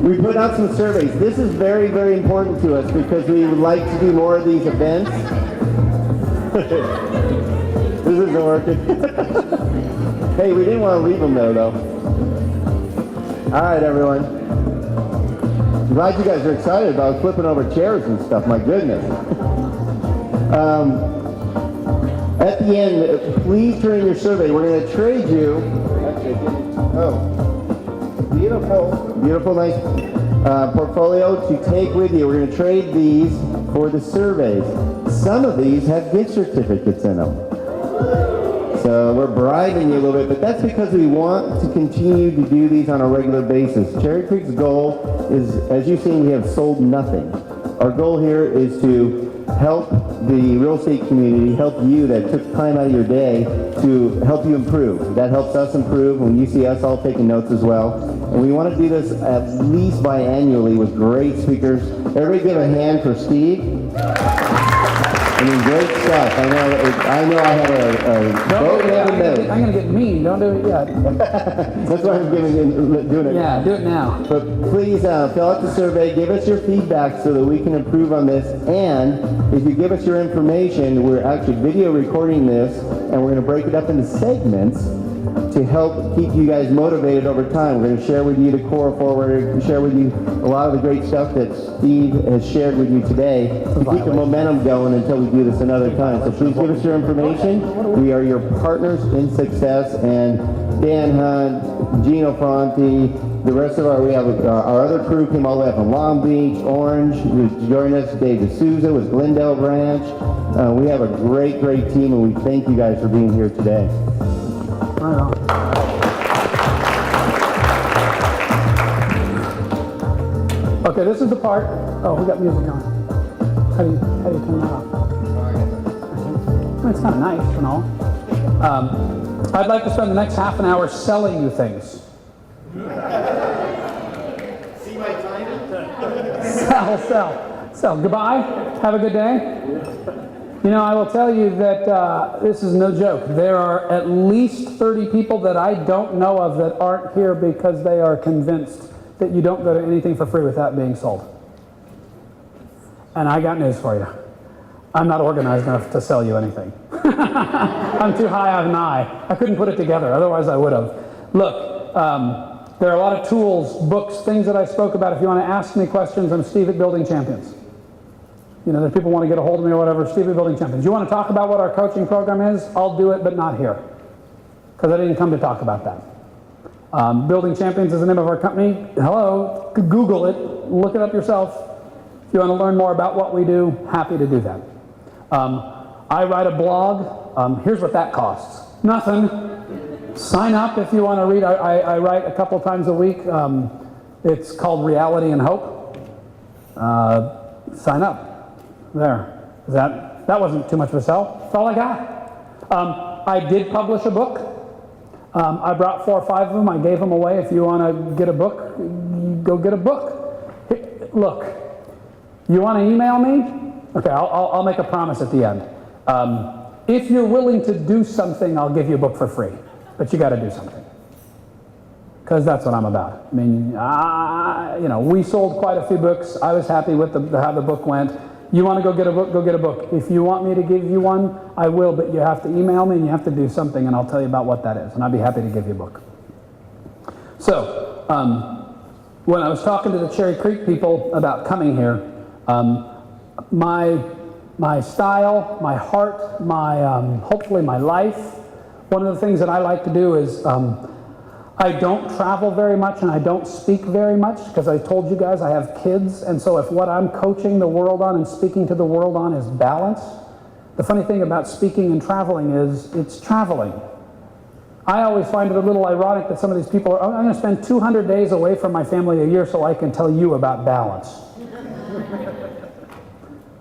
We put out some surveys. This is very, very important to us because we would like to do more of these events. This isn't working. Hey, we didn't want to leave them there, though. All right, everyone. I'm glad you guys are excited about flipping over chairs and stuff. My goodness. At the end, please turn in your survey. We're going to trade you. Beautiful, nice portfolio to take with you. We're going to trade these for the surveys. Some of these have gift certificates in them. So we're bribing you a little bit, but that's because we want to continue to do these on a regular basis. Cherry Creek's goal is, as you've seen, we have sold nothing. Our goal here is to help the real estate community, help you that took time out of your day to help you improve. That helps us improve when you see us all taking notes as well. And we want to do this at least biannually with great speakers. Everybody give a hand for Steve. I mean, great stuff. I know I have a vote and I'm going to get mean. Don't do it yet. That's why I'm doing it. Yeah, do it now. But please fill out the survey. Give us your feedback so that we can improve on this. And if you give us your information, we're actually video recording this, and we're going to break it up into segments to help keep you guys motivated over time. We're going to share with you the core forward, share with you a lot of the great stuff that Steve has shared with you today to keep the momentum going until we do this another time. So please give us your information. We are your partners in success, and Dan Hunt, Gino Fonte, the rest of we have our other crew came all the way up from Long Beach, Orange, who's joined us, Dave D'Souza with Glendale Branch. We have a great, great team, and we thank you guys for being here today. Right on. Okay, this is the part. Oh, we got music on. How do you turn that off? Well, it's kind of nice and all. I'd like to spend the next half an hour selling you things. See my timing? Sell. Goodbye. Have a good day. You know, I will tell you that this is no joke. There are at least 30 people that I don't know of that aren't here because they are convinced that you don't go to anything for free without being sold. And I got news for you. I'm not organized enough to sell you anything. I'm too high on an eye. I couldn't put it together, otherwise I would have. Look, there are a lot of tools, books, things that I spoke about. If you want to ask me questions, I'm Steve at Building Champions. You know, if people want to get a hold of me or whatever, Steve at Building Champions. You want to talk about what our coaching program is? I'll do it, but not here. Because I didn't come to talk about that. Building Champions is the name of our company. Hello, Google it, look it up yourself. If you want to learn more about what we do, happy to do that. I write a blog. Here's what that costs. Nothing. Sign up if you want to read. I write a couple times a week. It's called Reality and Hope. Sign up. There. That wasn't too much of a sell. That's all I got. I did publish a book. I brought 4 or 5 of them. I gave them away. If you want to get a book, go get a book. Look, you want to email me? Okay, I'll make a promise at the end. If you're willing to do something, I'll give you a book for free. But you got to do something. Because that's what I'm about. I mean, you know, we sold quite a few books. I was happy with how the book went. You want to go get a book, go get a book. If you want me to give you one, I will, but you have to email me and you have to do something, and I'll tell you about what that is, and I'd be happy to give you a book. So, when I was talking to the Cherry Creek people about coming here, my style, my heart, hopefully my life, one of the things that I like to do is I don't travel very much and I don't speak very much because I told you guys I have kids, and so if what I'm coaching the world on and speaking to the world on is balance, the funny thing about speaking and traveling is it's traveling. I always find it a little ironic that some of these people are, I'm going to spend 200 days away from my family a year so I can tell you about balance.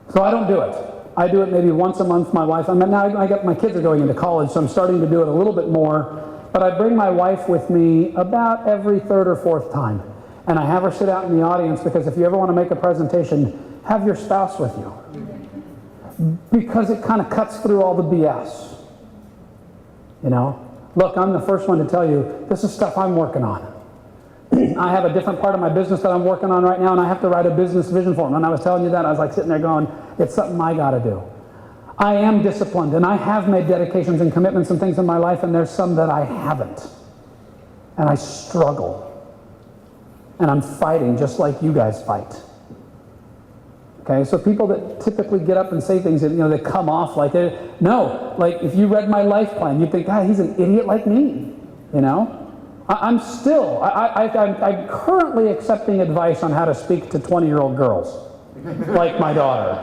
So I don't do it. I do it maybe once a month. My wife, my kids are going into college, so I'm starting to do it a little bit more. But I bring my wife with me about every 3rd or 4th time. And I have her sit out in the audience because if you ever want to make a presentation, have your spouse with you. Because it kind of cuts through all the BS. You know? Look, I'm the first one to tell you, this is stuff I'm working on. I have a different part of my business that I'm working on right now, and I have to write a business vision for them. And I was telling you that, I was like sitting there going, it's something I got to do. I am disciplined, and I have made dedications and commitments and things in my life, and there's some that I haven't. And I struggle. And I'm fighting just like you guys fight. Okay, so people that typically get up and say things that, they come off like they're, no, like if you read my life plan, you'd think, God, he's an idiot like me, I'm currently accepting advice on how to speak to 20-year-old girls, like my daughter.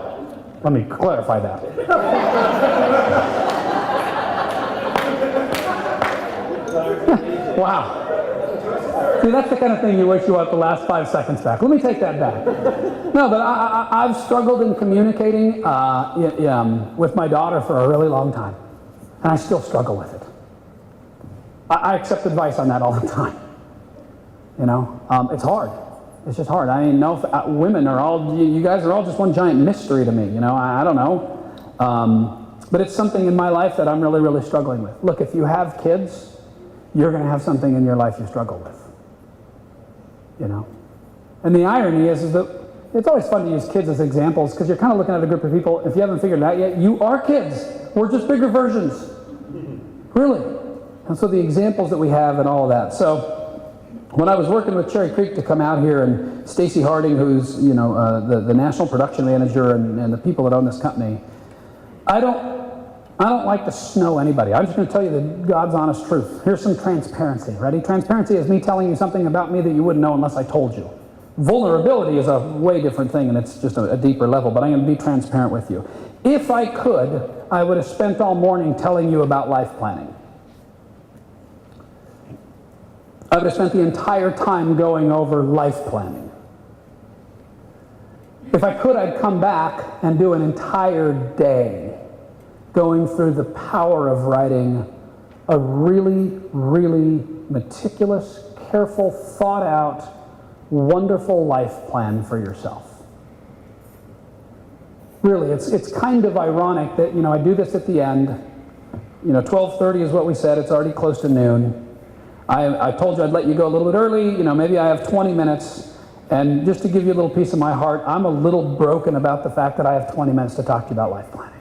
Let me clarify that. Wow. See, that's the kind of thing you wish you want the last 5 seconds back. Let me take that back. No, but I've struggled in communicating with my daughter for a really long time. And I still struggle with it. I accept advice on that all the time. It's hard. It's just hard. I mean, women are all, you guys are all just one giant mystery to me. I don't know. But it's something in my life that I'm really, really struggling with. Look, if you have kids, you're going to have something in your life you struggle with. And the irony is that it's always fun to use kids as examples because you're kind of looking at a group of people, if you haven't figured it out yet, you are kids. We're just bigger versions. Really. And so the examples that we have and all of that. So when I was working with Cherry Creek to come out here, and Stacy Harding, who's the national production manager and the people that own this company, I don't like to snow anybody. I'm just going to tell you the God's honest truth. Here's some transparency. Ready? Transparency is me telling you something about me that you wouldn't know unless I told you. Vulnerability is a way different thing, and it's just a deeper level, but I'm going to be transparent with you. If I could, I would have spent all morning telling you about life planning. I would have spent the entire time going over life planning. If I could, I'd come back and do an entire day going through the power of writing a really, really meticulous, careful, thought out, wonderful life plan for yourself. Really, it's kind of ironic that, I do this at the end. 12:30 is what we said. It's already close to noon. I told you I'd let you go a little bit early. Maybe I have 20 minutes. And just to give you a little piece of my heart, I'm a little broken about the fact that I have 20 minutes to talk to you about life planning.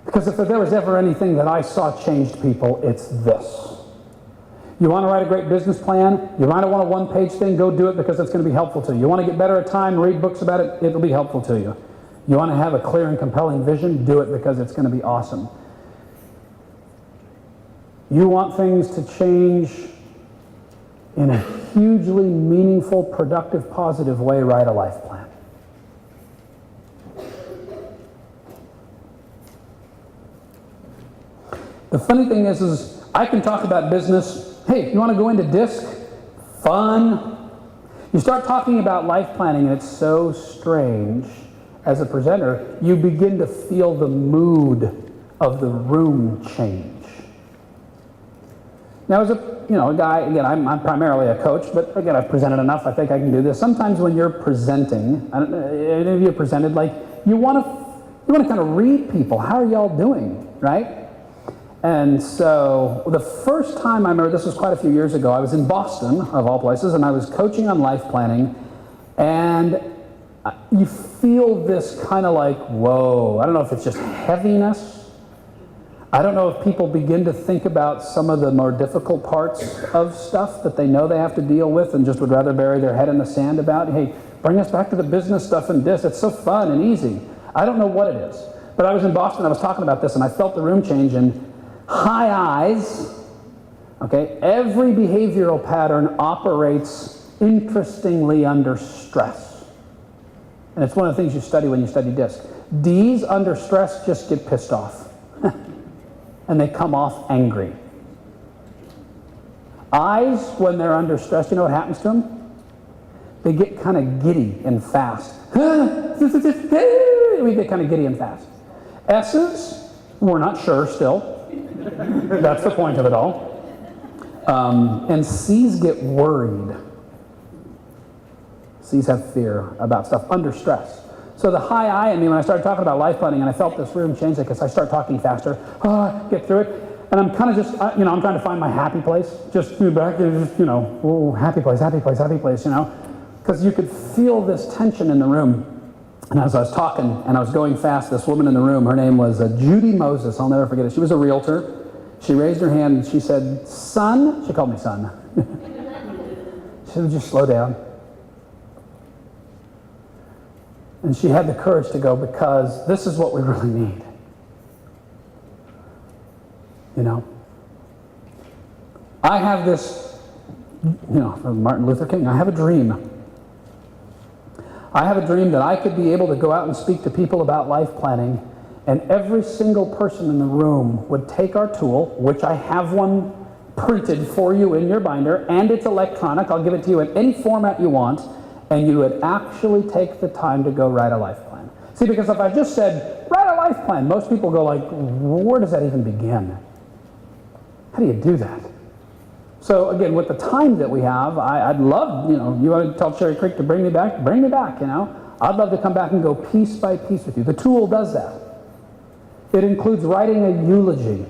Because if there was ever anything that I saw changed people, it's this. You want to write a great business plan? You might want a one-page thing, go do it because it's going to be helpful to you. You want to get better at time, read books about it, it'll be helpful to you. You want to have a clear and compelling vision? Do it because it's going to be awesome. You want things to change in a hugely meaningful, productive, positive way, write a life plan. The funny thing is I can talk about business. Hey, you want to go into DISC? Fun. You start talking about life planning, and it's so strange. As a presenter, you begin to feel the mood of the room change. Now, as a guy, again, I'm primarily a coach, but again, I've presented enough. I think I can do this. Sometimes when you're presenting, I don't know, any of you presented, like you want to kind of read people. How are y'all doing, right? And so the first time I remember, this was quite a few years ago, I was in Boston, of all places, and I was coaching on life planning, and you feel this kind of like, whoa, I don't know if it's just heaviness. I don't know if people begin to think about some of the more difficult parts of stuff that they know they have to deal with and just would rather bury their head in the sand about. Hey, bring us back to the business stuff and this. It's so fun and easy. I don't know what it is. But I was in Boston, I was talking about this, and I felt the room change, and high eyes, okay, every behavioral pattern operates interestingly under stress. And it's one of the things you study when you study DISC. D's under stress just get pissed off. And they come off angry. I's, when they're under stress, you know what happens to them? They get kind of giddy and fast. We get kind of giddy and fast. S's, we're not sure still. That's the point of it all. And C's get worried. C's have fear about stuff under stress. So the high I in me, when I started talking about life planning and I felt this room change, because I start talking faster, get through it, And I'm kind of just, I'm trying to find my happy place. Just back there, just, oh, happy place, happy place, happy place, Because you could feel this tension in the room. And as I was talking and I was going fast, this woman in the room, her name was Judy Moses. I'll never forget it. She was a realtor. She raised her hand and she said, "Son," she called me son. She said, "Would you slow down?" And she had the courage to go, because this is what we really need. I have this, from Martin Luther King, I have a dream. I have a dream that I could be able to go out and speak to people about life planning, and every single person in the room would take our tool, which I have one printed for you in your binder, and it's electronic. I'll give it to you in any format you want, and you would actually take the time to go write a life plan. See, because if I just said, write a life plan, most people go like, where does that even begin? How do you do that? So again, with the time that we have, I'd love, you want to tell Cherry Creek to bring me back, I'd love to come back and go piece by piece with you. The tool does that. It includes writing a eulogy,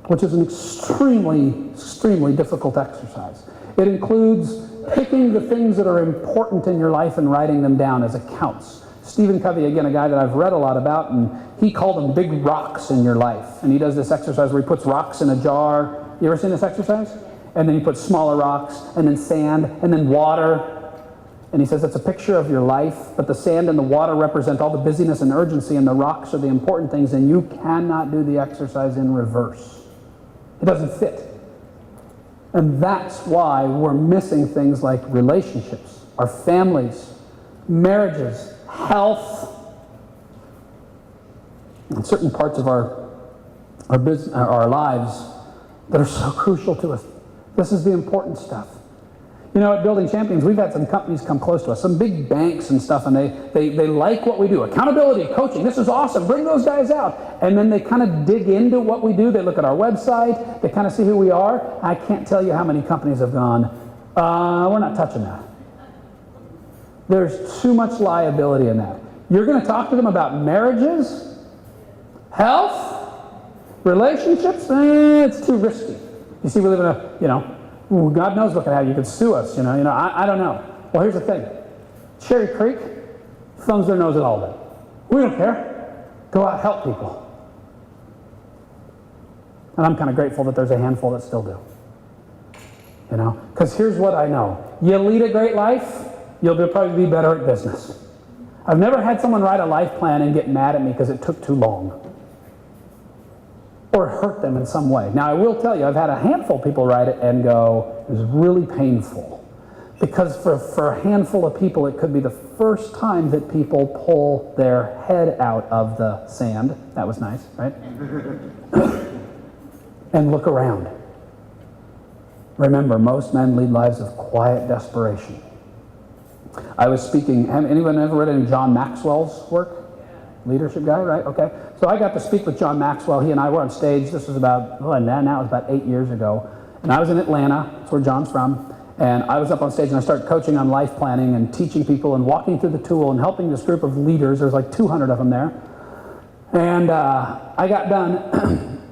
which is an extremely, extremely difficult exercise. It includes picking the things that are important in your life and writing them down as accounts. Stephen Covey, again, a guy that I've read a lot about, and he called them big rocks in your life. And he does this exercise where he puts rocks in a jar. You ever seen this exercise? And then he puts smaller rocks, and then sand, and then water. And he says it's a picture of your life, but the sand and the water represent all the busyness and urgency, and the rocks are the important things, and you cannot do the exercise in reverse. It doesn't fit. And that's why we're missing things like relationships, our families, marriages, health, and certain parts of our lives that are so crucial to us. This is the important stuff. At Building Champions, we've had some companies come close to us, some big banks and stuff, and they like what we do. Accountability, coaching, this is awesome, bring those guys out. And then they kind of dig into what we do. They look at our website, they kind of see who we are. I can't tell you how many companies have gone, we're not touching that. There's too much liability in that. You're going to talk to them about marriages, health, relationships? It's too risky. You see, we live in God knows what could happen. You could sue us, I don't know. Well, here's the thing. Cherry Creek thumbs their nose at all of it. We don't care. Go out, help people. And I'm kind of grateful that there's a handful that still do. Because here's what I know. You lead a great life, you'll probably be better at business. I've never had someone write a life plan and get mad at me because it took too long, or hurt them in some way. Now, I will tell you, I've had a handful of people write it and go, it was really painful. Because for a handful of people, it could be the first time that people pull their head out of the sand. That was nice, right? And look around. Remember, most men lead lives of quiet desperation. I was speaking, anyone ever read any John Maxwell's work? Leadership guy, right? Okay. So I got to speak with John Maxwell. He and I were on stage. This was now it was about 8 years ago. And I was in Atlanta. That's where John's from. And I was up on stage and I started coaching on life planning and teaching people and walking through the tool and helping this group of leaders. There's like 200 of them there. And I got done.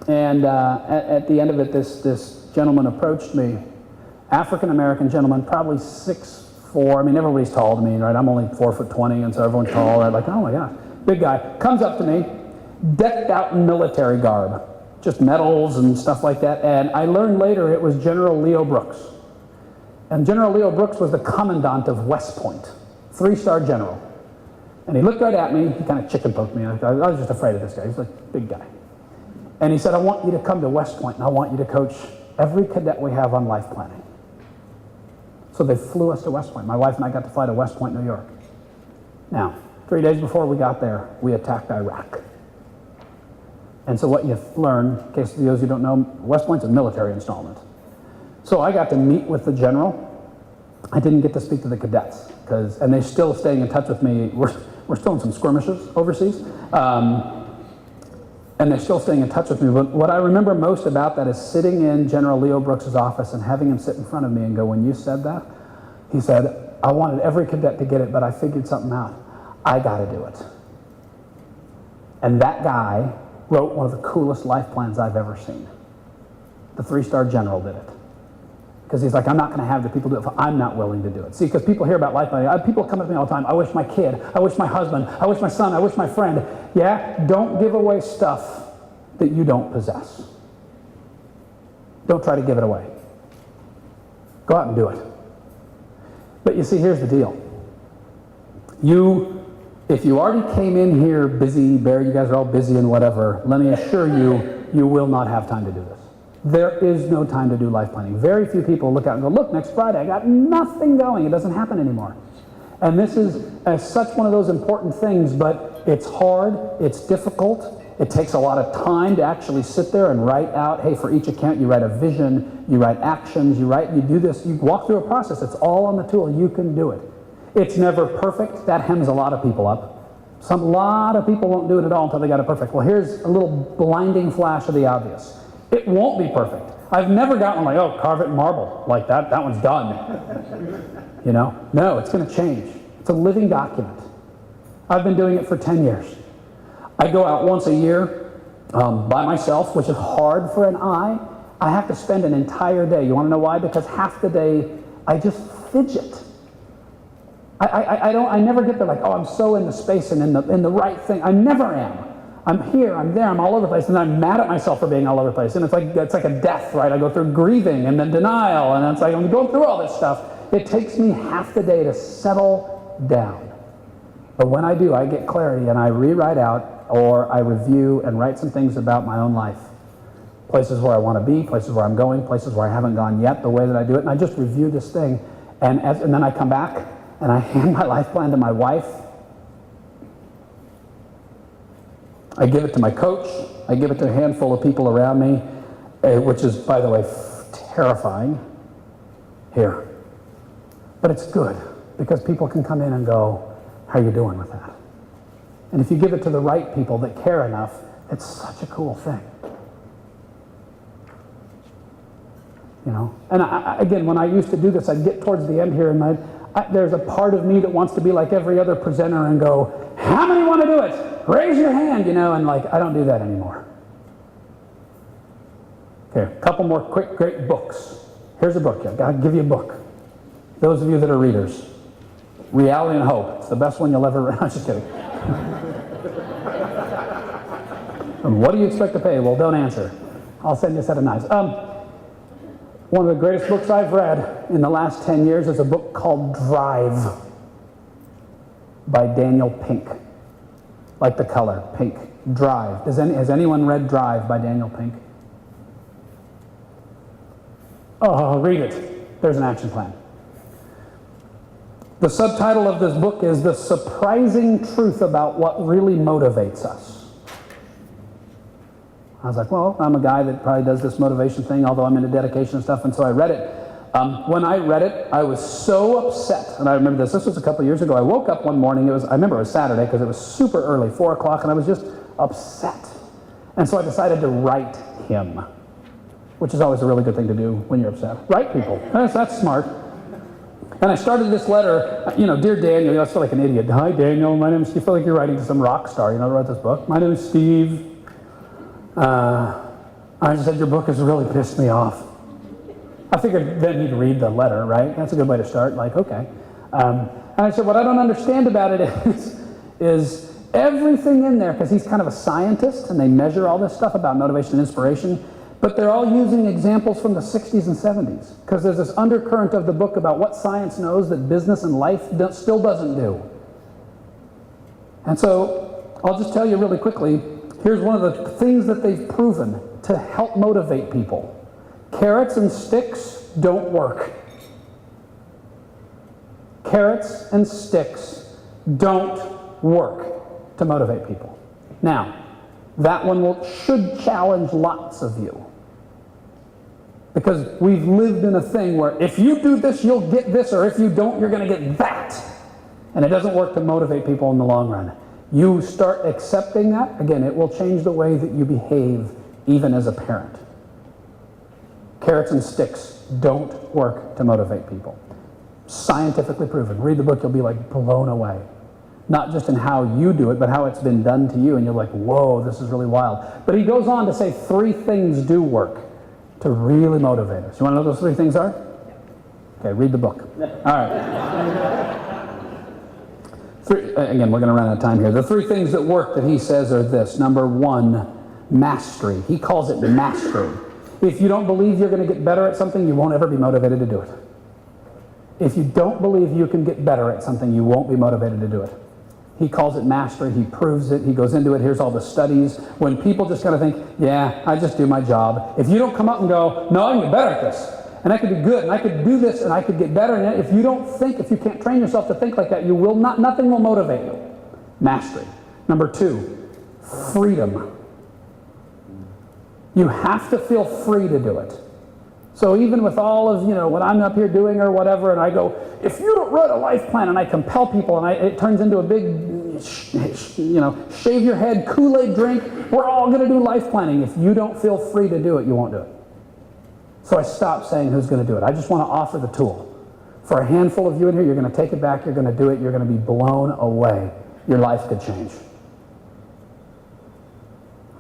And at the end of it, this gentleman approached me. African-American gentleman, probably 6'4". I mean, everybody's tall to me, right? I'm only 4'20", and so everyone's tall. They're like, oh my gosh. Big guy comes up to me, decked out in military garb, just medals and stuff like that. And I learned later it was General Leo Brooks. And General Leo Brooks was the commandant of West Point, 3-star general. And he looked right at me. He kind of chicken poked me. I was just afraid of this guy. He's like a big guy. And he said, I want you to come to West Point, and I want you to coach every cadet we have on life planning. So they flew us to West Point. My wife and I got to fly to West Point, New York. Now, 3 days before we got there, we attacked Iraq. And so what you learn, in case those of you don't know, West Point's a military installment. So I got to meet with the general. I didn't get to speak to the cadets, and they're still staying in touch with me. We're still in some skirmishes overseas, and they're still staying in touch with me. But what I remember most about that is sitting in General Leo Brooks' office and having him sit in front of me and go, when you said that, he said, I wanted every cadet to get it, but I figured something out. I got to do it. And that guy wrote one of the coolest life plans I've ever seen. The 3-star general did it. Because he's like, I'm not going to have the people do it if I'm not willing to do it. See, because people hear about life planning. People come up to me all the time. I wish my kid, I wish my husband, I wish my son, I wish my friend. Yeah, don't give away stuff that you don't possess. Don't try to give it away. Go out and do it. But you see, here's the deal. If you already came in here busy, Barry, you guys are all busy and whatever, let me assure you, you will not have time to do this. There is no time to do life planning. Very few people look out and go, look, next Friday I got nothing going. It doesn't happen anymore. And this is as such one of those important things, but it's hard, it's difficult, it takes a lot of time to actually sit there and write out, hey, for each account you write a vision, you write actions, you do this, you walk through a process. It's all on the tool. You can do it. It's never perfect. That hems a lot of people up. A lot of people won't do it at all until they got it perfect. Well, here's a little blinding flash of the obvious. It won't be perfect. I've never gotten like, oh, carve it in marble. Like that one's done. You know? No, it's going to change. It's a living document. I've been doing it for 10 years. I go out once a year by myself, which is hard for an eye. I have to spend an entire day. You want to know why? Because half the day I just fidget. I never get there like, oh, I'm so in the space and in the right thing. I never am. I'm here, I'm there, I'm all over the place, and I'm mad at myself for being all over the place. And it's like a death, right? I go through grieving and then denial, and it's like I'm going through all this stuff. It takes me half the day to settle down. But when I do, I get clarity and I rewrite out or I review and write some things about my own life. Places where I want to be, places where I'm going, places where I haven't gone yet, the way that I do it. And I just review this thing. And then I come back and I hand my life plan to my wife. I give it to my coach. I give it to a handful of people around me, which is, by the way, terrifying. Here. But it's good because people can come in and go, how are you doing with that? And if you give it to the right people that care enough, it's such a cool thing. You know? And again, when I used to do this, I'd get towards the end here and there's a part of me that wants to be like every other presenter and go, how many want to do it? Raise your hand, you know, and like, I don't do that anymore. Okay, a couple more quick, great books. Here's a book. I'll give you a book. Those of you that are readers. Reality and Hope. It's the best one you'll ever read. I'm just kidding. And what do you expect to pay? Well, don't answer. I'll send you a set of knives. One of the greatest books I've read in the last 10 years is a book called Drive by Daniel Pink. Like the color, pink. Drive. Has anyone read Drive by Daniel Pink? Oh, read it. There's an action plan. The subtitle of this book is The Surprising Truth About What Really Motivates Us. I was like, well, I'm a guy that probably does this motivation thing, although I'm into dedication and stuff, and so I read it. When I read it, I was so upset, and I remember this was a couple of years ago. I woke up one morning, I remember it was Saturday, because it was super early, 4 o'clock, and I was just upset. And so I decided to write him, which is always a really good thing to do when you're upset. Write people. That's smart. And I started this letter, dear Daniel, I feel like an idiot. Hi, Daniel, my name is, you feel like you're writing to some rock star, who wrote this book. My name is Steve. I just said, your book has really pissed me off. I figured then he'd read the letter, right? That's a good way to start, like, okay. And I said, what I don't understand about it is everything in there, because he's kind of a scientist, and they measure all this stuff about motivation and inspiration, but they're all using examples from the 60s and 70s, because there's this undercurrent of the book about what science knows that business and life still doesn't do. And so I'll just tell you really quickly, here's one of the things that they've proven to help motivate people. Carrots and sticks don't work. Carrots and sticks don't work to motivate people. Now, that one should challenge lots of you. Because we've lived in a thing where if you do this, you'll get this, or if you don't, you're going to get that. And it doesn't work to motivate people in the long run. You start accepting that, again, it will change the way that you behave even as a parent. Carrots and sticks don't work to motivate people. Scientifically proven. Read the book, you'll be like blown away. not just in how you do it, but how it's been done to you, and you're like, whoa, this is really wild. But he goes on to say 3 things do work to really motivate us. You want to know what those 3 things are? Okay, read the book. All right. Again, we're going to run out of time here. The 3 things that work that he says are this. Number 1, mastery. He calls it mastery. If you don't believe you're going to get better at something, you won't ever be motivated to do it. If you don't believe you can get better at something, you won't be motivated to do it. He calls it mastery. He proves it. He goes into it. Here's all the studies. When people just kind of think, yeah, I just do my job. If you don't come up and go, no, I can get better at this, and I could be good, and I could do this, and I could get better, and if you don't think, if you can't train yourself to think like that, you will not, nothing will motivate you. Mastery. Number 2, freedom. You have to feel free to do it. So even with all of, what I'm up here doing or whatever, and I go, if you don't write a life plan, and I compel people, and it turns into a big, shave your head, Kool-Aid drink, we're all going to do life planning. If you don't feel free to do it, you won't do it. So I stopped saying who's going to do it. I just want to offer the tool. For a handful of you in here, you're going to take it back, you're going to do it, you're going to be blown away. Your life could change.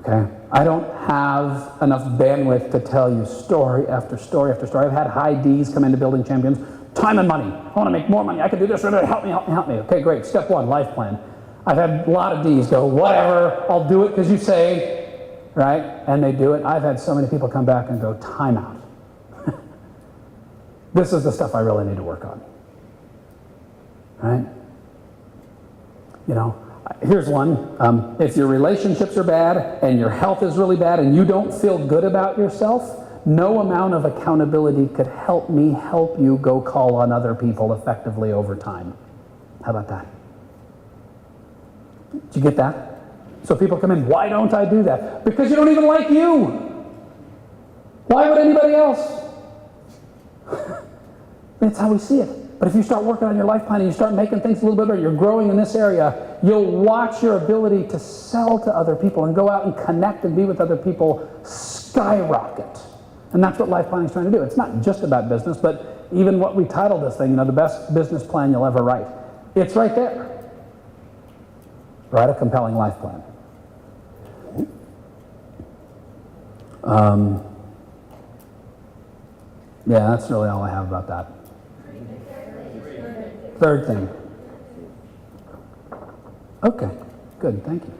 Okay? I don't have enough bandwidth to tell you story after story after story. I've had high D's come into building champions. Time and money. I want to make more money. I can do this. Help me, help me, help me. Okay, great. Step 1, life plan. I've had a lot of D's go, whatever, I'll do it because you say, right? And they do it. I've had so many people come back and go, time out. This is the stuff I really need to work on. Right? Here's one. If your relationships are bad and your health is really bad and you don't feel good about yourself, no amount of accountability could help me help you go call on other people effectively over time. How about that? Did you get that? So people come in, why don't I do that? Because you don't even like you. Why would anybody else? That's how we see it. But if you start working on your life plan and you start making things a little bit better, you're growing in this area, you'll watch your ability to sell to other people and go out and connect and be with other people skyrocket. And that's what life planning is trying to do. It's not just about business, but even what we titled this thing, the best business plan you'll ever write. It's right there. Write a compelling life plan. Yeah, that's really all I have about that. 3rd thing. Okay, good, thank you.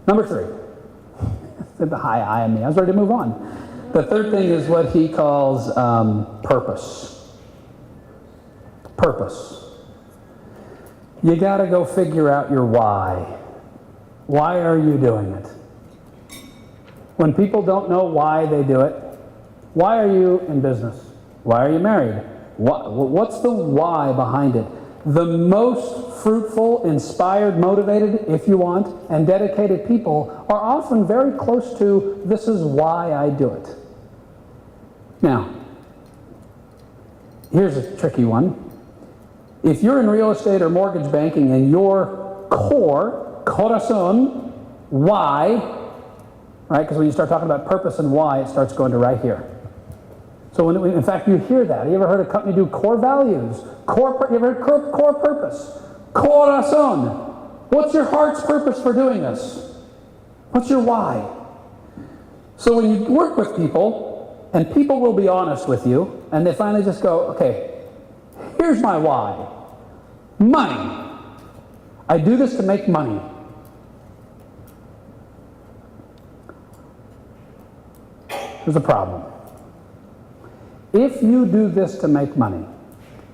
Number 3. The high eye on me. I was ready to move on. The 3rd thing is what he calls purpose. Purpose. You got to go figure out your why. Why are you doing it? When people don't know why they do it, why are you in business? Why are you married? What's the why behind it? The most fruitful, inspired, motivated, if you want, and dedicated people are often very close to, this is why I do it. Now, here's a tricky one. If you're in real estate or mortgage banking and your core, corazon, why, right? Because when you start talking about purpose and why, it starts going to right here. So in fact, you hear that. You ever heard a company do core values? You ever heard core purpose? Corazon. What's your heart's purpose for doing this? What's your why? So when you work with people, and people will be honest with you, and they finally just go, okay, here's my why. Money. I do this to make money. There's a problem. If you do this to make money,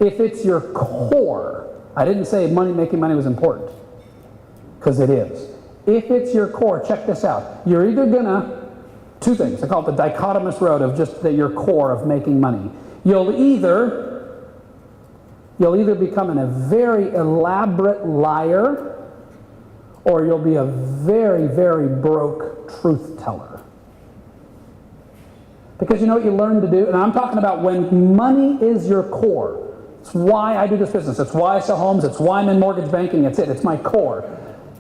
if it's your core, I didn't say making money was important, because it is. If it's your core, check this out. You're either gonna, 2 things, I call it the dichotomous road of just your core of making money. You'll either become a very elaborate liar, or you'll be a very, very broke truth teller. Because you know what you learn to do? And I'm talking about when money is your core. It's why I do this business. It's why I sell homes. It's why I'm in mortgage banking. It's it. It's my core.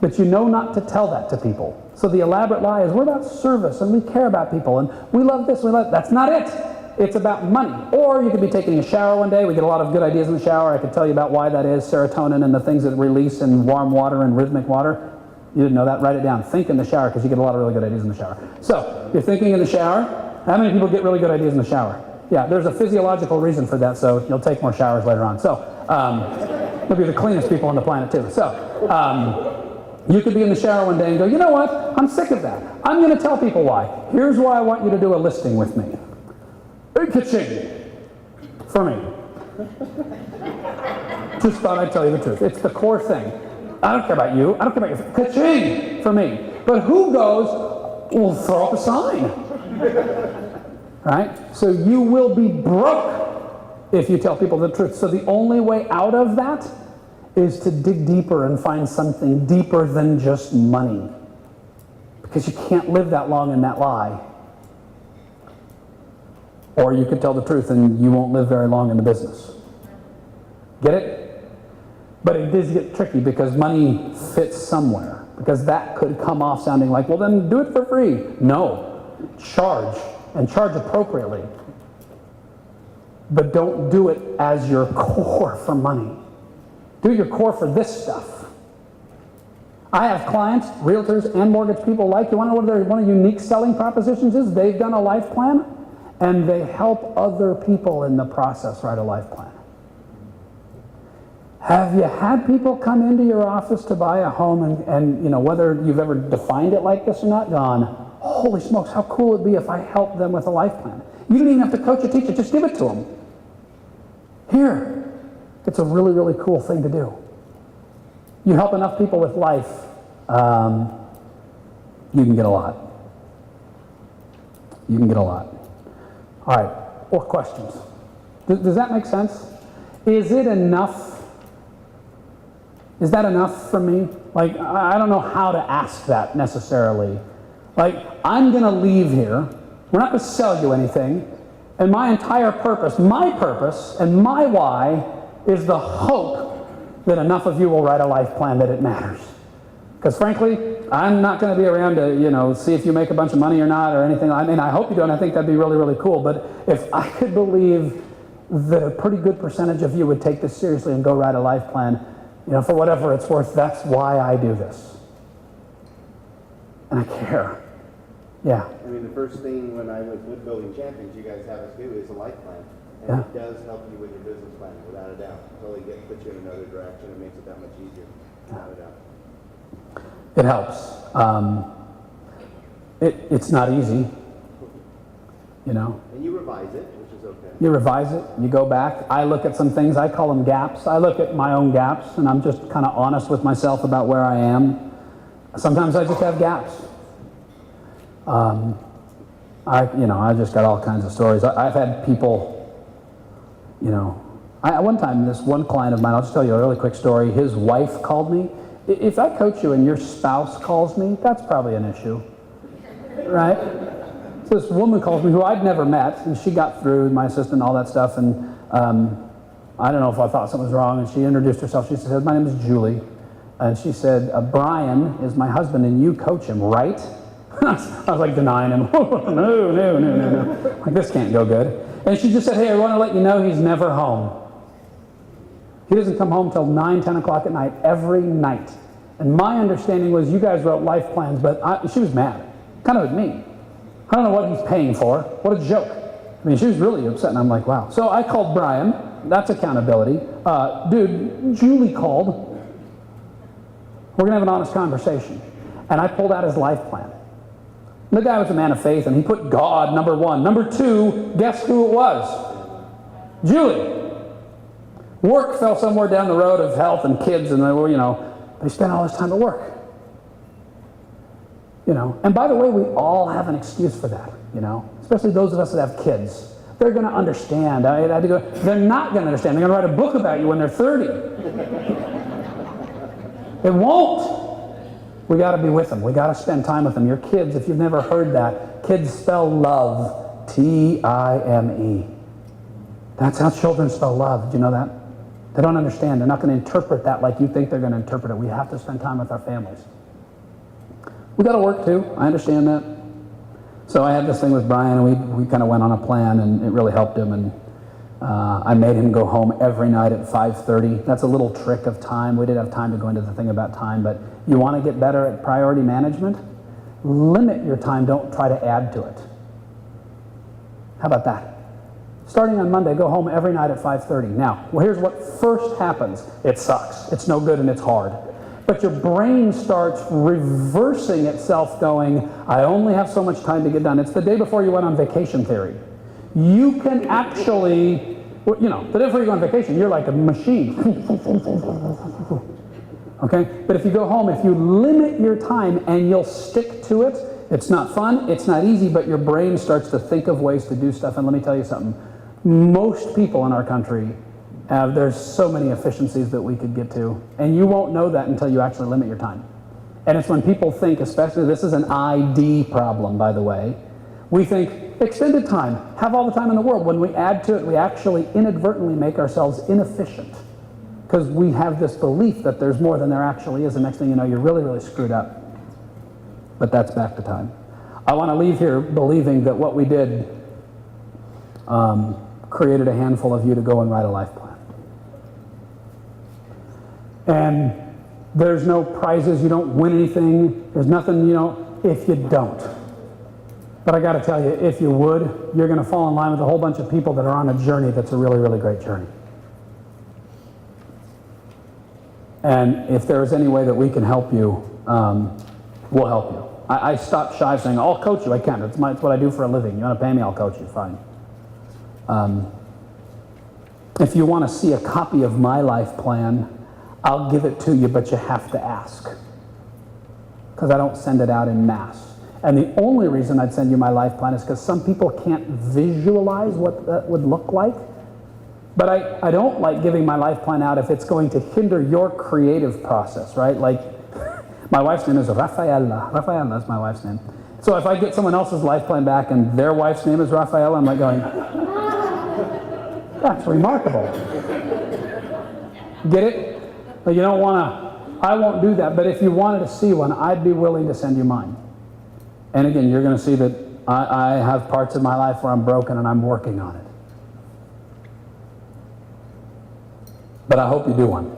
But you know not to tell that to people. So the elaborate lie is we're about service and we care about people and we love this, we love that. That's not it. it's about money. Or you could be taking a shower one day. We get a lot of good ideas in the shower. I could tell you about why that is, serotonin and the things that release in warm water and rhythmic water. You didn't know that? Write it down. Think in the shower, because you get a lot of really good ideas in the shower. So, you're thinking in the shower. How many people get really good ideas in the shower? Yeah, there's a physiological reason for that, so you'll take more showers later on. So, you'll be the cleanest people on the planet, too. So, you could be in the shower one day and go, you know what? I'm sick of that. I'm going to tell people why. Here's why I want you to do a listing with me. Ka-ching. For me. Just thought I'd tell you the truth. It's the core thing. I don't care about you. I don't care about you. Ka-ching for me. But who goes, well, throw up a sign. Right? So you will be broke if you tell people the truth. So the only way out of that is to dig deeper and find something deeper than just money. Because you can't live that long in that lie. Or you could tell the truth and you won't live very long in the business. Get it? But it does get tricky because money fits somewhere. Because that could come off sounding like, well, then do it for free. No. Charge. And charge appropriately. But don't do it as your core for money. Do your core for this stuff. I have clients, realtors, and mortgage people like, you want to know what their one of the unique selling propositions is? They've done a life plan, and they help other people in the process write a life plan. Have you had people come into your office to buy a home and you know, whether you've ever defined it like this or not, gone, holy smokes, how cool it would be if I helped them with a life plan. You don't even have to coach or teach it, just give it to them. Here, it's a really, really cool thing to do. You help enough people with life, you can get a lot. You can get a lot. All right, more questions. Does that make sense? Is it enough? Is that enough for me? Like, I don't know how to ask that necessarily. Like, I'm going to leave here. We're not going to sell you anything. And my entire purpose, and my why is the hope that enough of you will write a life plan that it matters. Because frankly, I'm not going to be around to, you know, see if you make a bunch of money or not or anything. I mean, I hope you don't. I think that'd be really, really cool. But if I could believe that a pretty good percentage of you would take this seriously and go write a life plan, you know, for whatever it's worth, that's why I do this. And I care. Yeah. I mean, the first thing when I was with Building Champions, you guys have us do is a life plan. And Yeah. it does help you with your business plan, without a doubt. It totally puts you in another direction. It makes it that much easier, without a doubt. It helps. It's not easy, you know. And you revise it, which is okay. You revise it, you go back. I look at some things, I call them gaps. I look at my own gaps, and I'm just kind of honest with myself about where I am. Sometimes I just have gaps. I just got all kinds of stories. I've had people, you know, one time, this one client of mine, I'll just tell you a really quick story. His wife called me. If I coach you and your spouse calls me, that's probably an issue, right? So this woman calls me who I'd never met, and she got through, my assistant, all that stuff, and I don't know if I thought something was wrong, and she introduced herself. She said, my name is Julie, and she said, Brian is my husband, and you coach him, right? I was like denying him. No. Like, this can't go good. And she just said, hey, I want to let you know he's never home. He doesn't come home till 9, 10 o'clock at night, every night. And my understanding was you guys wrote life plans, but she was mad, kind of at me. I don't know what he's paying for. What a joke. I mean, she was really upset, and I'm like, wow. So I called Brian. That's accountability. Dude, Julie called. We're going to have an honest conversation. And I pulled out his life plan. The guy was a man of faith, and he put God number 1. Number 2, guess who it was? Julie. Work fell somewhere down the road of health and kids, and you know, but he spent all his time at work. You know, and by the way, we all have an excuse for that, you know, especially those of us that have kids. They're going to understand. They're not going to understand. They're going to write a book about you when they're 30. It won't. We got to be with them. We got to spend time with them. Your kids, if you've never heard that, kids spell love, T-I-M-E. That's how children spell love. Did you know that? They don't understand. They're not going to interpret that like you think they're going to interpret it. We have to spend time with our families. We got to work too. I understand that. So I had this thing with Brian, and we kind of went on a plan, and it really helped him. And I made him go home every night at 5:30. That's a little trick of time. We didn't have time to go into the thing about time, but you want to get better at priority management? Limit your time. Don't try to add to it. How about that? Starting on Monday, go home every night at 5:30. Now, well, here's what first happens. It sucks. It's no good and it's hard. But your brain starts reversing itself going, I only have so much time to get done. It's the day before you went on vacation theory. You can actually, the day before you go on vacation, you're like a machine. Okay? But if you go home, if you limit your time and you'll stick to it, it's not fun, it's not easy, but your brain starts to think of ways to do stuff. And let me tell you something. Most people in our country there's so many efficiencies that we could get to, and you won't know that until you actually limit your time. And it's when people think, especially, this is an ID problem, by the way, we think extended time, have all the time in the world. When we add to it, we actually inadvertently make ourselves inefficient because we have this belief that there's more than there actually is, and next thing you know, you're really, really screwed up. But that's back to time. I want to leave here believing that what we did created a handful of you to go and write a life plan. And there's no prizes, you don't win anything, there's nothing, if you don't. But I got to tell you, if you would, you're going to fall in line with a whole bunch of people that are on a journey that's a really, really great journey. And if there is any way that we can help you, we'll help you. I stopped shy of saying, I'll coach you, I can. It's what I do for a living. You want to pay me, I'll coach you, fine. If you want to see a copy of my life plan, I'll give it to you, but you have to ask. Because I don't send it out in mass. And the only reason I'd send you my life plan is because some people can't visualize what that would look like. But I don't like giving my life plan out if it's going to hinder your creative process, right? Like, my wife's name is Rafaela. Rafaela is my wife's name. So if I get someone else's life plan back and their wife's name is Rafaela, I'm like going, that's remarkable. Get it? But you don't want to, I won't do that. But if you wanted to see one, I'd be willing to send you mine. And again, you're going to see that I have parts of my life where I'm broken and I'm working on it. But I hope you do one.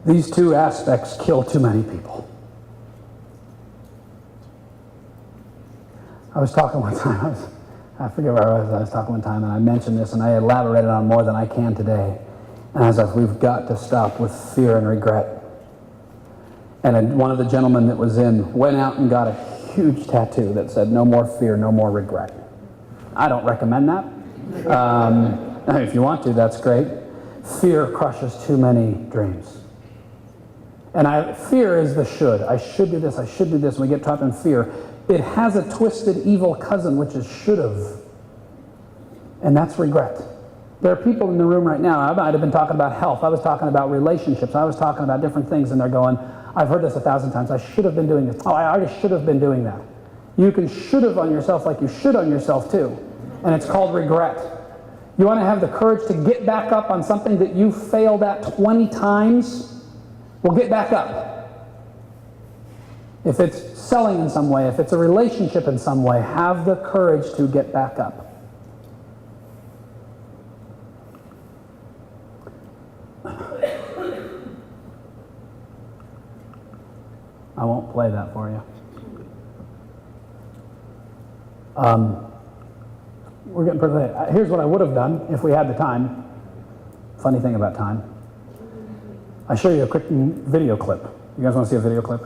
These two aspects kill too many people. I was talking one time, I forget where I was talking one time, and I mentioned this, and I elaborated on more than I can today. And I was like, we've got to stop with fear and regret. And one of the gentlemen that was in went out and got a huge tattoo that said, no more fear, no more regret. I don't recommend that. If you want to, that's great. Fear crushes too many dreams. And fear is the should. I should do this, I should do this. When we get trapped in fear, it has a twisted evil cousin, which is should've. And that's regret. There are people in the room right now, I might have been talking about health, I was talking about relationships, I was talking about different things, and they're going, I've heard this 1,000 times, I should have been doing this. Oh, I already should have been doing that. You can should have on yourself like you should on yourself too. And it's called regret. You want to have the courage to get back up on something that you failed at 20 times? Well, get back up. If it's selling in some way, if it's a relationship in some way, have the courage to get back up. I won't play that for you. We're getting pretty late. Here's what I would have done if we had the time. Funny thing about time. I show you a quick video clip. You guys want to see a video clip?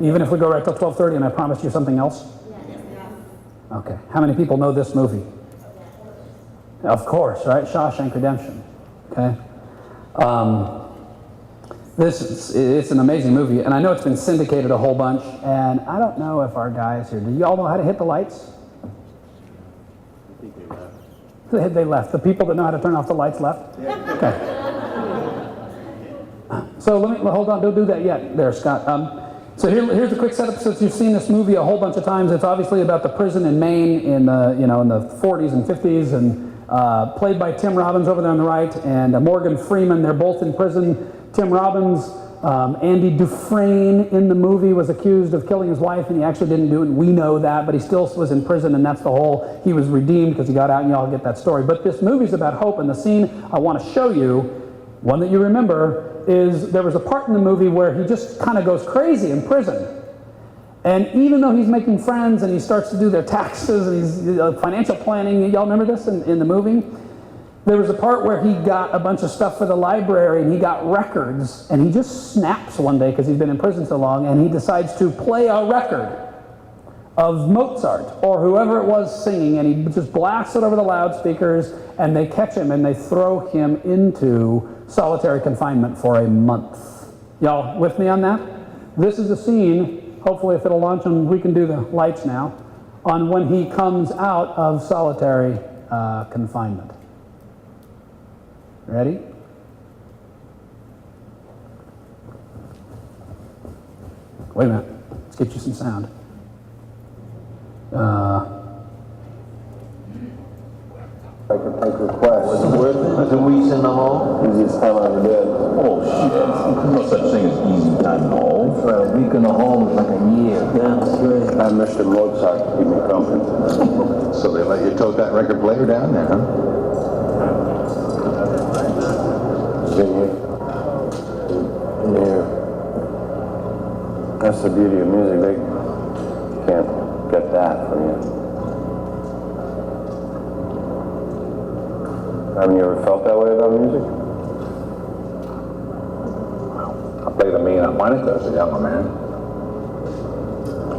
Even if we go right till 12:30 and I promise you something else? Okay. How many people know this movie? Of course, right? Shawshank Redemption. Okay. It's an amazing movie, and I know it's been syndicated a whole bunch, and I don't know if our guys here, do you all know how to hit the lights? I think they left. They left. The people that know how to turn off the lights left? Yeah. Okay. So hold on, don't do that yet there, Scott. So here's a quick setup. Since you've seen this movie a whole bunch of times, it's obviously about the prison in Maine in the in the 40s and 50s, and played by Tim Robbins over there on the right, and Morgan Freeman. They're both in prison. Tim Robbins, Andy Dufresne in the movie was accused of killing his wife, and he actually didn't do it. We know that, but he still was in prison, and that's the whole. He was redeemed because he got out, and y'all get that story. But this movie's about hope, and the scene I want to show you, one that you remember, is there was a part in the movie where he just kind of goes crazy in prison. And even though he's making friends and he starts to do their taxes and he's financial planning, y'all remember this in the movie? There was a part where he got a bunch of stuff for the library and he got records, and he just snaps one day because he's been in prison so long, and he decides to play a record of Mozart or whoever it was singing, and he just blasts it over the loudspeakers, and they catch him and they throw him into solitary confinement for a month. Y'all with me on that? This is a scene, hopefully if it'll launch, and we can do the lights now, on when he comes out of solitary confinement. Ready? Wait a minute, let's get you some sound. I can take requests. Was it weeks in the hole? Easiest time I ever did. Oh shit. There's no such thing as easy time in the hole. For a week in the hole was like a year. Yeah, that's right. I Mr. Mozart to keep me company. So they let you tote that record player down there, huh? In here. That's the beauty of music. They can't get that from you. Haven't you ever felt that way about music? I played a mean harmonica as a younger man.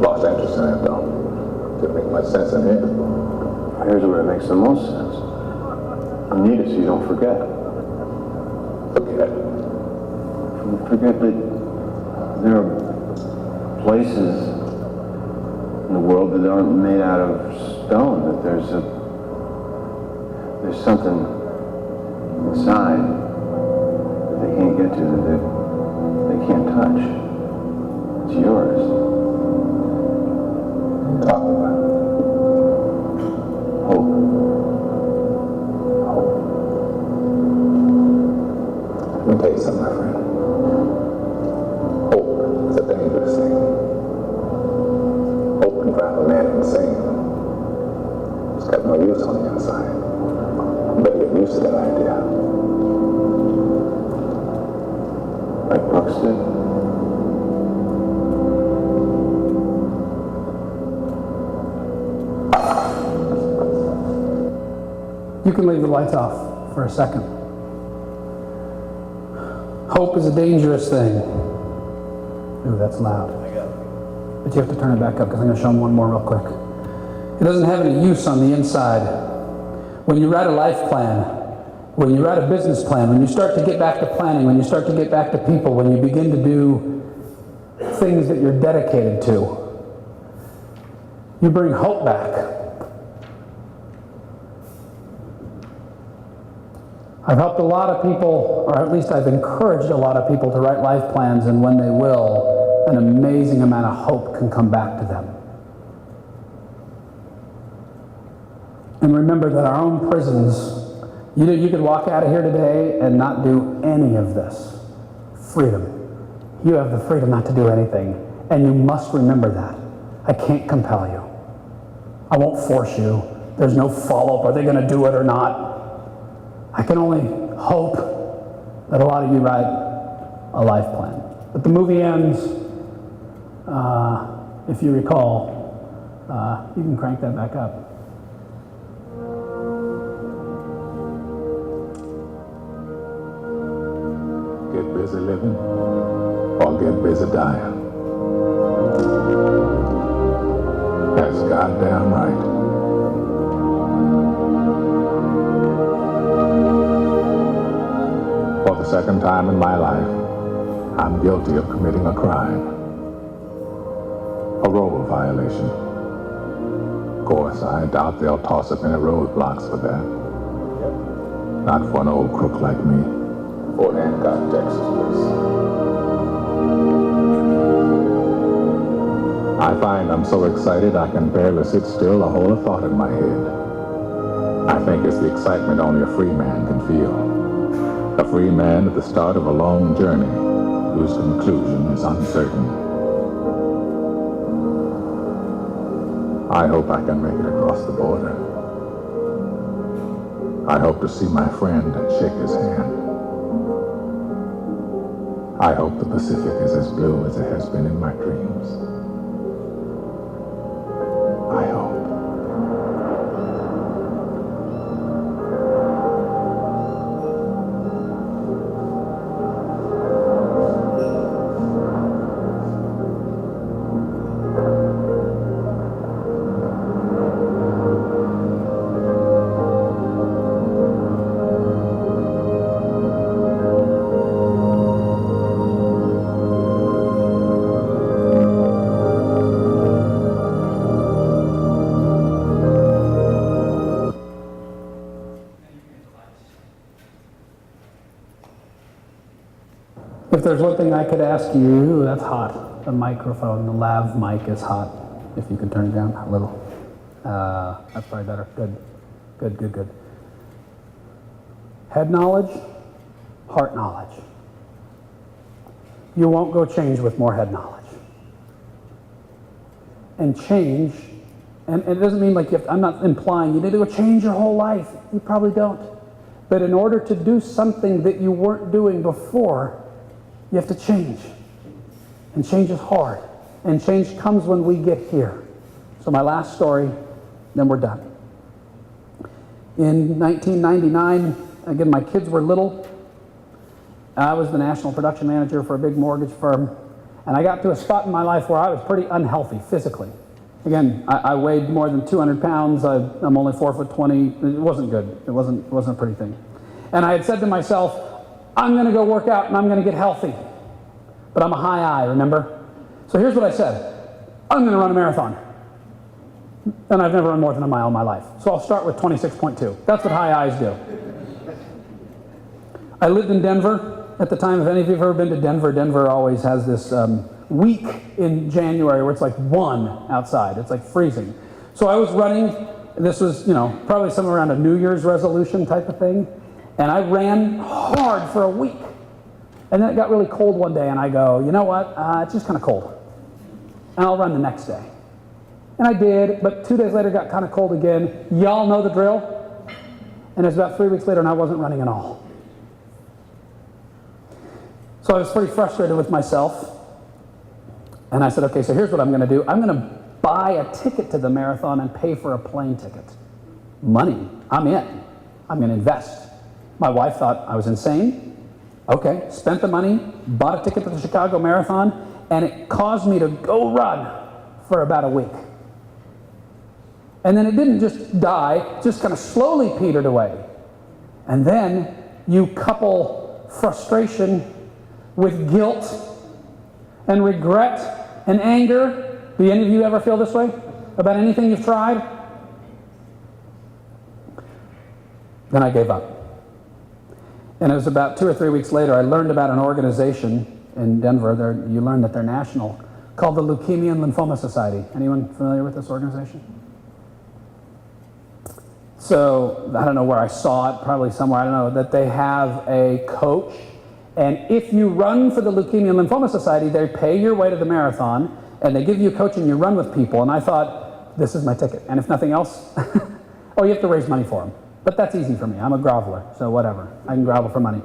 Lost interest in it though. Didn't make much sense in here. Here's where it makes the most sense. You need it so you don't forget. Forget. Forget that there are places in the world that aren't made out of stone, that there's something inside that they can't get to, that they can't touch. It's yours. Talk about it. Hope. Hope. Let me tell you something, my friend. Hope is a dangerous thing. Hope can drive a man insane. It's got no use on the inside. You better get used to that idea. Like Brooks did. You can leave the lights off for a second. Hope is a dangerous thing. Ooh, that's loud. But you have to turn it back up because I'm going to show them one more real quick. It doesn't have any use on the inside. When you write a life plan, when you write a business plan, when you start to get back to planning, when you start to get back to people, when you begin to do things that you're dedicated to, you bring hope back. I've helped a lot of people, or at least I've encouraged a lot of people to write life plans, and when they will, an amazing amount of hope can come back to them. And remember that our own prisons, you could walk out of here today and not do any of this. Freedom. You have the freedom not to do anything, and you must remember that. I can't compel you. I won't force you. There's no follow-up. Are they going to do it or not? I can only hope that a lot of you write a life plan. But the movie ends, if you recall, you can crank that back up. Get busy living or get busy dying. That's goddamn right. For the second time in my life, I'm guilty of committing a crime. A rule violation. Of course, I doubt they'll toss up any roadblocks for that. Not for an old crook like me. Fort Hancock, Texas, please. I find I'm so excited I can barely sit still or hold a thought in my head. I think it's the excitement only a free man can feel. A free man at the start of a long journey whose conclusion is uncertain. I hope I can make it across the border. I hope to see my friend and shake his hand. I hope the Pacific is as blue as it has been in my dreams. I hope. If there's one thing I could ask you, that's hot. The microphone, the lav mic is hot. If you can turn it down a little. That's probably better. Good. Good, good, good. Head knowledge, heart knowledge. You won't go change with more head knowledge. And change, and it doesn't mean like you have to, I'm not implying you need to go change your whole life. You probably don't. But in order to do something that you weren't doing before, you have to change. And change is hard. And change comes when we get here. So my last story, then we're done. In 1999, again, my kids were little. I was the national production manager for a big mortgage firm. And I got to a spot in my life where I was pretty unhealthy physically. Again, I weighed more than 200 pounds. I'm only 4'20". It wasn't good. It wasn't a pretty thing. And I had said to myself, I'm going to go work out and I'm going to get healthy. But I'm a high I, remember? So here's what I said. I'm going to run a marathon. And I've never run more than a mile in my life. So I'll start with 26.2. That's what high I's do. I lived in Denver at the time. If any of you have ever been to Denver, Denver always has this week in January where it's like 1 outside. It's like freezing. So I was running. This was, probably somewhere around a New Year's resolution type of thing. And I ran hard for a week. And then it got really cold one day, and I go, you know what? It's just kind of cold. And I'll run the next day. And I did, but 2 days later it got kind of cold again. Y'all know the drill? And it was about 3 weeks later, and I wasn't running at all. So I was pretty frustrated with myself. And I said, okay, so here's what I'm going to do. I'm going to buy a ticket to the marathon and pay for a plane ticket. Money. I'm in. I'm going to invest. My wife thought I was insane. Okay, spent the money, bought a ticket to the Chicago Marathon, and it caused me to go run for about a week. And then it didn't just die, it just kind of slowly petered away. And then you couple frustration with guilt and regret and anger. Do any of you ever feel this way about anything you've tried? Then I gave up. And it was about 2 or 3 weeks later, I learned about an organization in Denver, you learn that they're national, called the Leukemia and Lymphoma Society. Anyone familiar with this organization? So, I don't know where I saw it, probably somewhere, I don't know, that they have a coach, and if you run for the Leukemia and Lymphoma Society, they pay your way to the marathon, and they give you a coach and you run with people, and I thought, this is my ticket, and if nothing else, oh, you have to raise money for them. But that's easy for me. I'm a groveler, so whatever. I can grovel for money.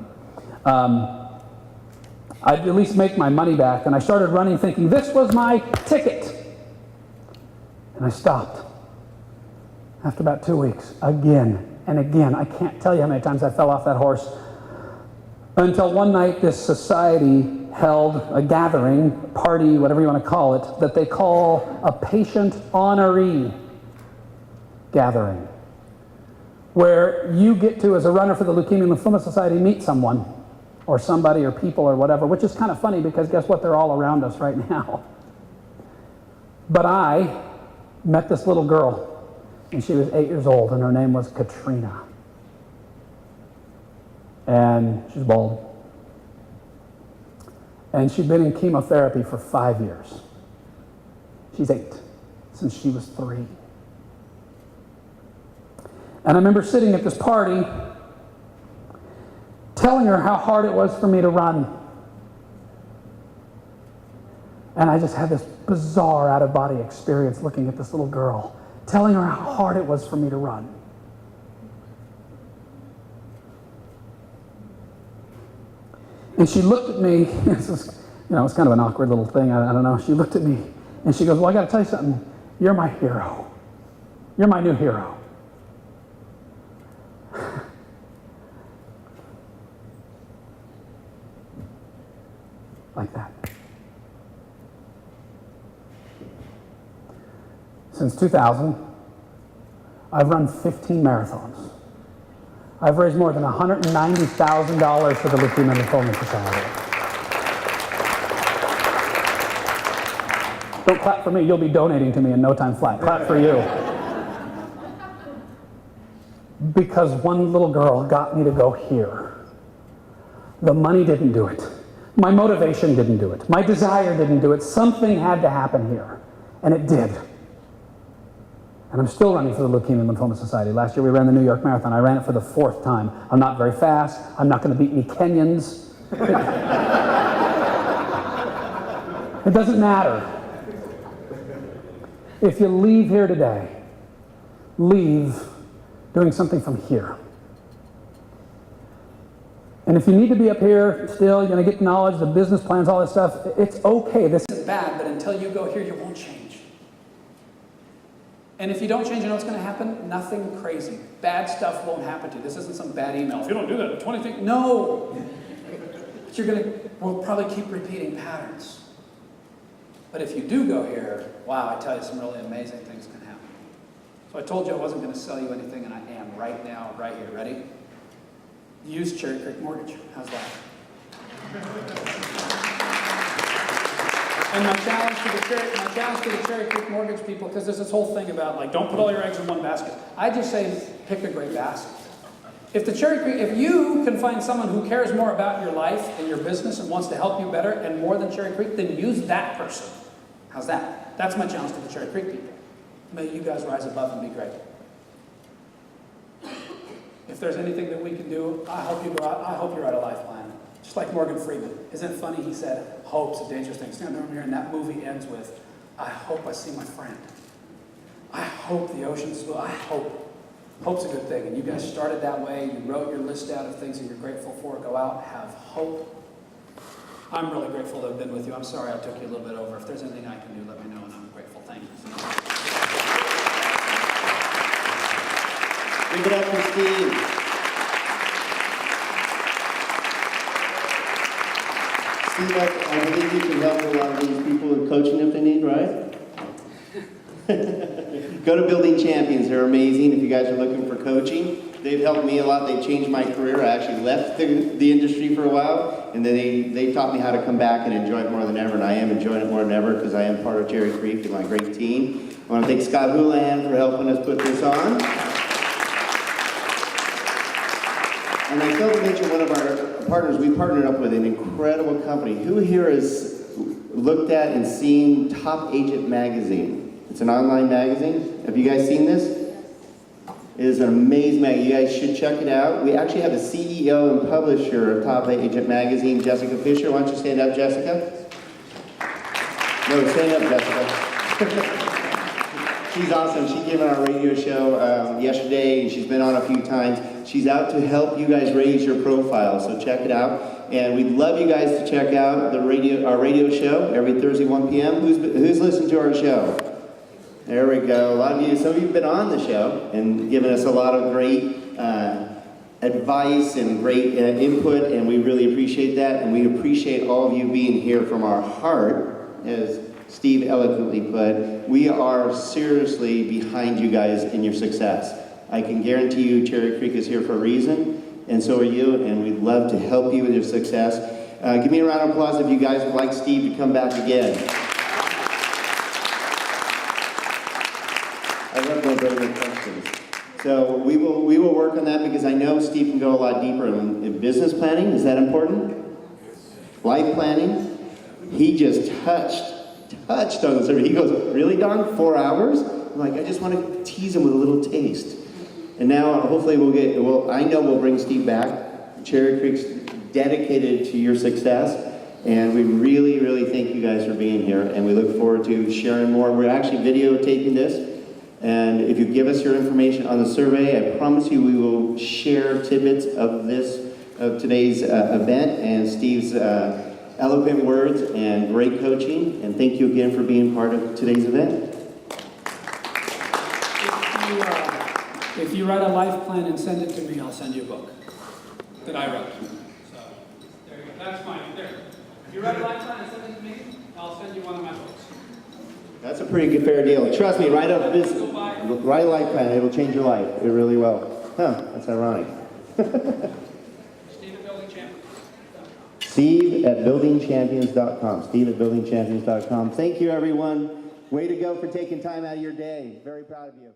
I'd at least make my money back, and I started running thinking, this was my ticket. And I stopped. After about 2 weeks, again and again. I can't tell you how many times I fell off that horse. Until one night, this society held a gathering, party, whatever you want to call it, that they call a patient honoree gathering, where you get to, as a runner for the Leukemia and Lymphoma Society, meet someone or somebody or people or whatever, which is kind of funny because guess what? They're all around us right now. But I met this little girl, and she was 8 years old, and her name was Katrina. And she's bald. And she'd been in chemotherapy for 5 years. She's 8, since she was 3. And I remember sitting at this party, telling her how hard it was for me to run. And I just had this bizarre out-of-body experience looking at this little girl, telling her how hard it was for me to run. And she looked at me, this is, it's kind of an awkward little thing, I don't know. She looked at me and she goes, well, I got to tell you something. You're my hero. You're my new hero. Like that. Since 2000, I've run 15 marathons. I've raised more than $190,000 for the Leukemia Lymphoma Society. Don't clap for me, you'll be donating to me in no time flat. Clap for you. Because one little girl got me to go here. The money didn't do it. My motivation didn't do it. My desire didn't do it. Something had to happen here. And it did. And I'm still running for the Leukemia Lymphoma Society. Last year we ran the New York Marathon. I ran it for the 4th time. I'm not very fast. I'm not going to beat any Kenyans. It doesn't matter. If you leave here today, leave doing something from here. And if you need to be up here still, you're going to get knowledge, the business plans, all this stuff, it's okay. This isn't bad, but until you go here, you won't change. And if you don't change, you know what's going to happen? Nothing crazy. Bad stuff won't happen to you. This isn't some bad email. If you don't do that in 20 things, no. But we'll probably keep repeating patterns. But if you do go here, wow, I tell you, some really amazing things can happen. So I told you I wasn't going to sell you anything, and I am right now, right here. Ready? Use Cherry Creek Mortgage. How's that? And my challenge to the Cherry Creek Mortgage people, because there's this whole thing about, like, don't put all your eggs in one basket. I just say, pick a great basket. If you can find someone who cares more about your life and your business and wants to help you better and more than Cherry Creek, then use that person. How's that? That's my challenge to the Cherry Creek people. May you guys rise above and be great. If there's anything that we can do, I hope you write a life plan. Just like Morgan Freeman. Isn't it funny? He said, hope's a dangerous thing. Stand over here, and that movie ends with, I hope I see my friend. I hope the ocean's blue. I hope. Hope's a good thing. And you guys started that way. You wrote your list out of things that you're grateful for. Go out, have hope. I'm really grateful to have been with you. I'm sorry I took you a little bit over. If there's anything I can do, let me know, and I'm grateful. Thank you. Give it up for Steve. Steve, I believe you can help a lot of these people with coaching if they need, right? Go to Building Champions. They're amazing if you guys are looking for coaching. They've helped me a lot. They've changed my career. I actually left the industry for a while, and then they taught me how to come back and enjoy it more than ever, and I am enjoying it more than ever because I am part of Cherry Creek and my great team. I want to thank Scott Houlihan for helping us put this on. And I failed to mention one of our partners. We partnered up with an incredible company. Who here has looked at and seen Top Agent Magazine? It's an online magazine. Have you guys seen this? It is an amazing magazine. You guys should check it out. We actually have the CEO and publisher of Top Agent Magazine, Jessica Fisher. Why don't you stand up, Jessica? No, stand up, Jessica. She's awesome. She came on our radio show yesterday, and she's been on a few times. She's out to help you guys raise your profile, so check it out. And we'd love you guys to check out our radio show every Thursday, 1 p.m. Who's listened to our show? There we go. A lot of you, some of you have been on the show and given us a lot of great advice and great input, and we really appreciate that. And we appreciate all of you being here from our heart, as Steve eloquently put. We are seriously behind you guys in your success. I can guarantee you Cherry Creek is here for a reason, and so are you, and we'd love to help you with your success. Give me a round of applause if you guys would like Steve to come back again. I love my brother questions. So we will work on that because I know Steve can go a lot deeper in business planning. Is that important? Life planning. He just touched touched on the survey. He goes, really, Don? 4 hours? I'm like, I just want to tease him with a little taste. And now, hopefully, I know we'll bring Steve back. Cherry Creek's dedicated to your success. And we really, really thank you guys for being here. And we look forward to sharing more. We're actually videotaping this. And if you give us your information on the survey, I promise you we will share tidbits of today's event and Steve's eloquent words and great coaching. And thank you again for being part of today's event. If you write a life plan and send it to me, I'll send you a book that I wrote. So there you go. That's fine. There. If you write a life plan and send it to me, I'll send you one of my books. That's a pretty good fair deal. Trust me, write a life plan. It'll change your life. It really will. Huh, that's ironic. Steve at buildingchampions.com. Steve at buildingchampions.com. Steve at buildingchampions.com. Thank you, everyone. Way to go for taking time out of your day. Very proud of you.